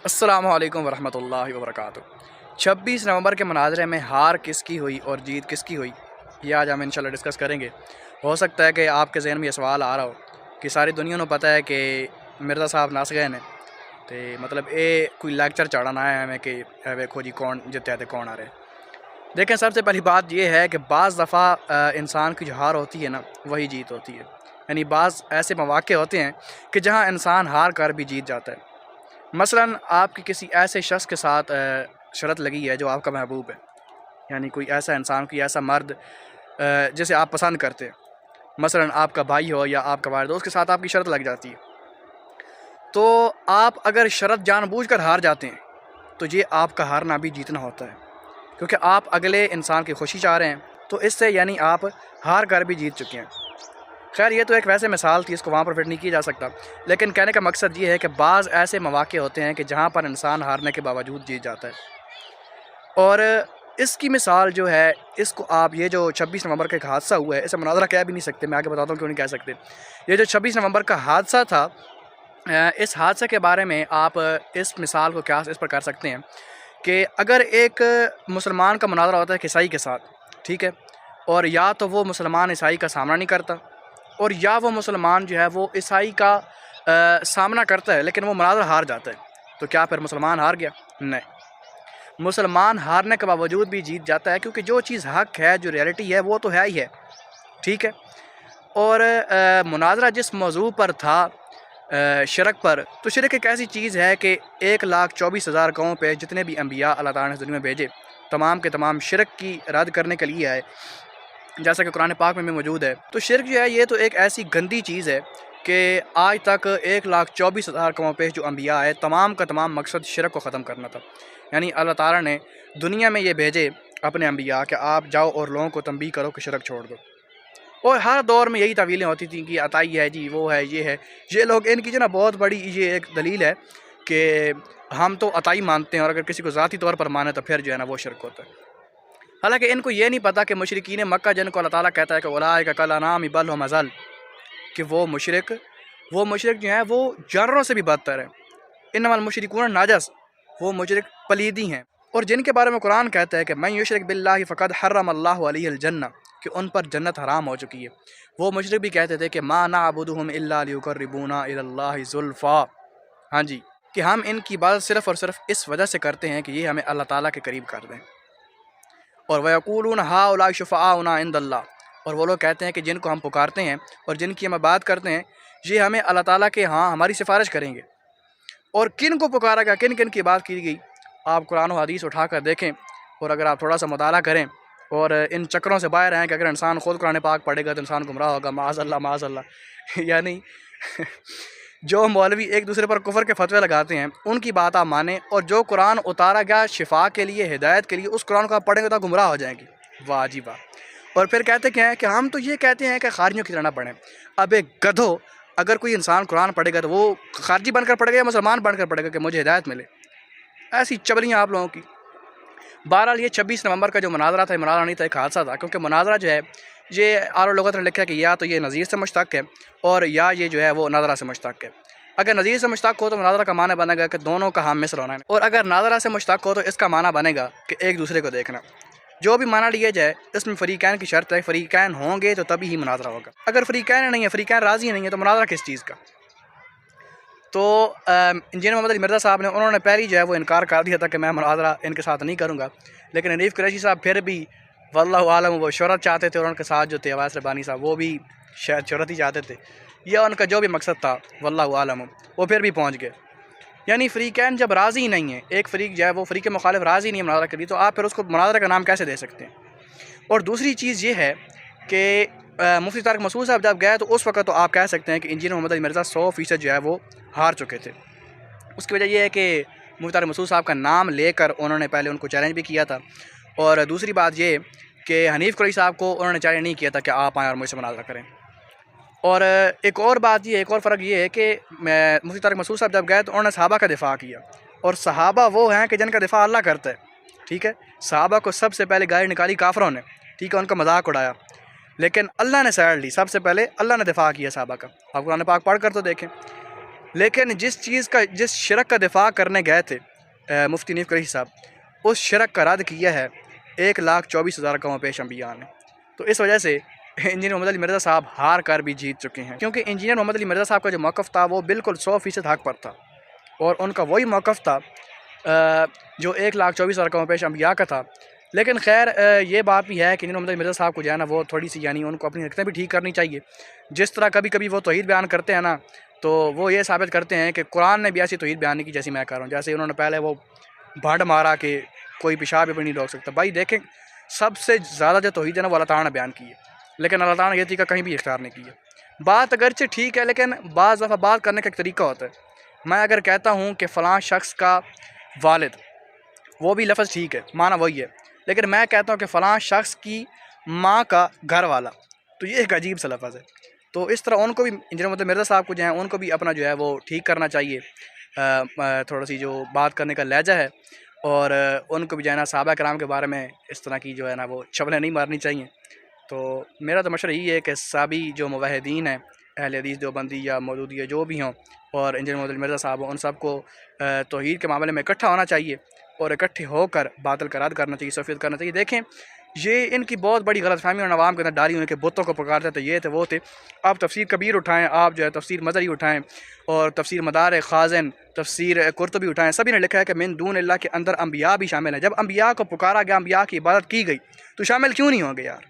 السلام علیکم ورحمۃ اللہ وبرکاتہ۔ 26 نومبر کے مناظرے میں ہار کس کی ہوئی اور جیت کس کی ہوئی، یہ آج ہم انشاءاللہ ڈسکس کریں گے۔ ہو سکتا ہے کہ آپ کے ذہن میں یہ سوال آ رہا ہو کہ ساری دنیا کو پتہ ہے کہ مرزا صاحب نس گئے نے، تو مطلب یہ کوئی لیکچر چڑھانا ہے ہمیں کہ ویکھو جی کون جتیا تے کون آ رہے۔ دیکھیں، سب سے پہلی بات یہ ہے کہ بعض دفعہ انسان کی جو ہار ہوتی ہے نا، وہی جیت ہوتی ہے۔ یعنی بعض ایسے مواقع ہوتے ہیں کہ جہاں انسان ہار کر بھی جیت جاتا ہے۔ مثلاً آپ کی کسی ایسے شخص کے ساتھ شرط لگی ہے جو آپ کا محبوب ہے، یعنی کوئی ایسا انسان، کوئی ایسا مرد جسے آپ پسند کرتے ہیں، مثلاً آپ کا بھائی ہو یا آپ کا والد، اس کے ساتھ آپ کی شرط لگ جاتی ہے۔ تو آپ اگر شرط جان بوجھ کر ہار جاتے ہیں تو یہ آپ کا ہارنا بھی جیتنا ہوتا ہے، کیونکہ آپ اگلے انسان کی خوشی چاہ رہے ہیں، تو اس سے یعنی آپ ہار کر بھی جیت چکے ہیں۔ خیر، یہ تو ایک ویسے مثال تھی، اس کو وہاں پر فٹ نہیں کیا جا سکتا، لیکن کہنے کا مقصد یہ ہے کہ بعض ایسے مواقع ہوتے ہیں کہ جہاں پر انسان ہارنے کے باوجود جیت جاتا ہے۔ اور اس کی مثال جو ہے، اس کو آپ یہ جو 26 نومبر کا ایک حادثہ ہوا ہے، اسے مناظرہ کہہ بھی نہیں سکتے، میں آگے بتاتا ہوں کیوں نہیں کہہ سکتے۔ یہ جو 26 نومبر کا حادثہ تھا، اس حادثے کے بارے میں آپ اس مثال کو قیاس اس پر کر سکتے ہیں کہ اگر ایک مسلمان کا مناظرہ ہوتا ہے ایک عیسائی کے ساتھ، ٹھیک ہے، اور یا تو وہ مسلمان عیسائی کا سامنا نہیں کرتا، اور یا وہ مسلمان جو ہے وہ عیسائی کا سامنا کرتا ہے لیکن وہ مناظرہ ہار جاتا ہے، تو کیا پھر مسلمان ہار گیا؟ نہیں، مسلمان ہارنے کے باوجود بھی جیت جاتا ہے، کیونکہ جو چیز حق ہے، جو ریئلٹی ہے، وہ تو ہے ہی ہے، ٹھیک ہے۔ اور مناظرہ جس موضوع پر تھا، شرک پر، تو شرک ایک ایسی چیز ہے کہ 1,24,000 قوموں پہ جتنے بھی انبیاء اللہ تعالیٰ نے اس دنیا میں بھیجے، تمام کے تمام شرک کی رد کرنے کے لیے آئے، جیسا کہ قرآن پاک میں بھی موجود ہے۔ تو شرک جو ہے، یہ تو ایک ایسی گندی چیز ہے کہ آج تک 1,24,000 قوموں پہ جو انبیاء آئے، تمام کا تمام مقصد شرک کو ختم کرنا تھا۔ یعنی اللہ تعالیٰ نے دنیا میں یہ بھیجے اپنے انبیاء کہ آپ جاؤ اور لوگوں کو تنبیہ کرو کہ شرک چھوڑ دو، اور ہر دور میں یہی تعویلیں ہوتی تھیں کہ عطائی ہے جی، وہ ہے، یہ ہے، یہ لوگ، ان کی جو نا بہت بڑی یہ ایک دلیل ہے کہ ہم تو عطائی مانتے ہیں، اور اگر کسی کو ذاتی طور پر مانے تو پھر جو ہے نا وہ شرک ہوتا ہے۔ حالانکہ ان کو یہ نہیں پتہ کہ مشرکین مکہ، جن کو اللہ تعالیٰ کہتا ہے کہ اولئک کالانعام بل هم اضل، کہ وہ مشرک جو ہیں وہ جانوروں سے بھی بدتر ہیں۔ انما المشرکون نجس، وہ مشرک پلیدی ہیں، اور جن کے بارے میں قرآن کہتا ہے کہ من یشرک باللہ فقد حرم اللہ علیہ الجنہ، کہ ان پر جنت حرام ہو چکی ہے۔ وہ مشرک بھی کہتے تھے کہ ما نعبدہم الا لیقربونا الی اللہ زلفا، ہاں جی، کہ ہم ان کی عبادت صرف اور صرف اس وجہ سے کرتے ہیں کہ یہ ہمیں اللہ تعالیٰ کے قریب کر دیں۔ اور وَيَقُولُونَ هَؤُلَاءِ شُفَعَاؤُنَا عِندَ اللَّهِ، اور وہ لوگ کہتے ہیں کہ جن کو ہم پکارتے ہیں اور جن کی ہم عبادت کرتے ہیں، یہ ہمیں اللہ تعالیٰ کے ہاں ہماری سفارش کریں گے۔ اور کن کو پکارا گیا، کن کن کی بات کی گئی، آپ قرآن و حدیث اٹھا کر دیکھیں، اور اگر آپ تھوڑا سا مطالعہ کریں اور ان چکروں سے باہر آئیں کہ اگر انسان خود قرآن پاک پڑھے گا تو انسان گمراہ ہوگا، معاذ اللہ معاذ اللہ یعنی جو مولوی ایک دوسرے پر کفر کے فتوے لگاتے ہیں، ان کی بات آپ مانیں، اور جو قرآن اتارا گیا شفا کے لیے، ہدایت کے لیے، اس قرآن کو آپ پڑھیں گے تو گمراہ ہو جائیں گے۔ واہ جی واہ۔ اور پھر کہتے کیا ہیں کہ ہم تو یہ کہتے ہیں کہ خارجیوں کی طرح نہ پڑھیں۔ اب ایک گدھو، اگر کوئی انسان قرآن پڑھے گا تو وہ خارجی بن کر پڑھے گا یا مسلمان بن کر پڑھے گا کہ مجھے ہدایت ملے؟ ایسی چبلیاں آپ لوگوں کی۔ بہرحال یہ 26 نومبر کا جو مناظرہ تھا، یہ مناظرہ نہیں تھا، ایک حادثہ تھا، کیونکہ مناظرہ جو ہے یہ آر لغت نے لکھا ہے کہ یا تو یہ نظیر سے مشتق ہے، اور یا یہ جو ہے وہ ناظرہ سے مشتق ہے۔ اگر نظیر سے مشتق ہو تو مناظرہ کا معنی بنے گا کہ دونوں کا ہم مثل ہونا ہے، اور اگر ناظرہ سے مشتق ہو تو اس کا معنی بنے گا کہ ایک دوسرے کو دیکھنا۔ جو بھی معنی لیا جائے، اس میں فریقین کی شرط ہے، فریقین ہوں گے تو تبھی ہی مناظرہ ہوگا۔ اگر فریقین نہیں ہے، فریقین راضی نہیں ہے، تو مناظرہ کس چیز کا؟ تو انجینئر محمد علی مرزا صاحب نے، انہوں نے پہلی جو ہے وہ انکار کر دیا تھا کہ میں مناظرہ ان کے ساتھ نہیں کروں گا، لیکن حنیف قریشی صاحب پھر بھی واللہ عالم وہ شہرت چاہتے تھے، اور ان کے ساتھ جو تھے اویس ربانی صاحب، وہ بھی شاید شہرت ہی چاہتے تھے، یا ان کا جو بھی مقصد تھا واللہ عالم، وہ پھر بھی پہنچ گئے۔ یعنی فریقین جب راضی نہیں ہیں، ایک فریق جو ہے وہ فریق مخالف راضی نہیں ہے مناظرہ کے لیے، تو آپ پھر اس کو مناظرہ کا نام کیسے دے سکتے ہیں؟ اور دوسری چیز یہ ہے کہ مفتی طارق مسعود صاحب جب گئے تو اس وقت تو آپ کہہ سکتے ہیں کہ انجینئر محمد علی مرزا 100% جو ہے وہ ہار چکے تھے۔ اس کی وجہ یہ ہے کہ مفتی طارق مسعود صاحب کا نام لے کر انہوں نے پہلے ان کو چیلنج بھی کیا تھا، اور دوسری بات یہ کہ حنیف قریشی صاحب کو انہوں نے چیلنج نہیں کیا تھا کہ آپ آئیں اور مجھ سے مناظرہ کریں۔ اور ایک اور بات یہ، ایک اور فرق یہ ہے کہ مفتی طارق مسعود صاحب جب گئے تو انہوں نے صحابہ کا دفاع کیا، اور صحابہ وہ ہیں کہ جن کا دفاع اللہ کرتا ہے، ٹھیک ہے۔ صحابہ کو سب سے پہلے گالی نکالی کافروں نے، ٹھیک ہے، ان کا مذاق اڑایا، لیکن اللہ نے سائڈ لی، سب سے پہلے اللہ نے دفاع کیا صحابہ کا۔ آپ قرآن پاک پڑھ کر تو دیکھیں۔ لیکن جس شرک کا دفاع کرنے گئے تھے مفتی نعیف قریشی صاحب، اس شرک کا رد کیا ہے 1,24,000 قوم پیش انبیاء نے۔ تو اس وجہ سے انجینئر محمد علی مرزا صاحب ہار کر بھی جیت چکے ہیں، کیونکہ انجینئر محمد علی مرزا صاحب کا جو موقف تھا وہ بالکل 100% حق پر تھا، اور ان کا وہی موقف تھا جو 1,24,000 قوم پیش انبیاء کا تھا۔ لیکن خیر یہ بات بھی ہے کہ انجینئر محمد علی مرزا صاحب کو جو ہے نا وہ تھوڑی سی یعنی ان کو اپنی حرکتیں بھی ٹھیک کرنی چاہیے۔ جس طرح کبھی کبھی وہ توحید بیان کرتے ہیں نا، تو وہ یہ ثابت کرتے ہیں کہ قرآن نے بھی ایسی توحید بیان نہیں کی جیسی میں کر رہا ہوں۔ جیسے انہوں نے پہلے وہ بھانڈ مارا کہ کوئی پیشاب بھی نہیں روک سکتا۔ بھائی دیکھیں، سب سے زیادہ جو توحید ہے نا وہ اللہ تعالیٰ نے بیان کی ہے، لیکن اللہ تعالیٰ نے یہ طریقہ کہیں بھی اختیار نہیں کیا۔ بات اگرچہ ٹھیک ہے، لیکن بعض دفعہ بات کرنے کا ایک طریقہ ہوتا ہے۔ میں اگر کہتا ہوں کہ فلاں شخص کا والد، وہ بھی لفظ ٹھیک ہے، معنی وہی ہے، لیکن میں کہتا ہوں کہ فلاں شخص کی ماں کا گھر والا، تو یہ ایک عجیب سا لفظ ہے۔ تو اس طرح ان کو بھی انجینئر محمد مرزا صاحب کو جو ہیں ان کو بھی اپنا جو ہے وہ ٹھیک کرنا چاہیے، تھوڑا سی جو بات کرنے کا لہجہ ہے، اور ان کو بھی جو ہے نا صحابہ کرام کے بارے میں اس طرح کی جو ہے نا وہ چھبلیں نہیں مارنی چاہیے۔ تو میرا تو مشورہ یہی ہے کہ سابی جو موحدین ہیں، اہل حدیث دیوبندی یا مودودی جو بھی ہوں، اور انجینئر محمد علی مرزا صاحب، ان سب کو توحید کے معاملے میں اکٹھا ہونا چاہیے، اور اکٹھے ہو کر باطل کا رد کرنا چاہیے، صفیت کرنا چاہیے۔ دیکھیں، یہ ان کی بہت بڑی غلط فہمی اور عوام کے اندر ڈالی ہوئی کہ بتوں کو پکارتے تھے، یہ تھے وہ تھے۔ آپ تفسیر کبیر اٹھائیں، آپ جو ہے تفسیر مظہری اٹھائیں، اور تفسیر مدار خازن، تفسیر قرطبی اٹھائیں، سبھی نے لکھا ہے کہ من دون اللہ کے اندر انبیاء بھی شامل ہیں۔ جب انبیاء کو پکارا گیا، انبیاء کی عبادت کی گئی، تو شامل کیوں نہیں ہوں گے یار؟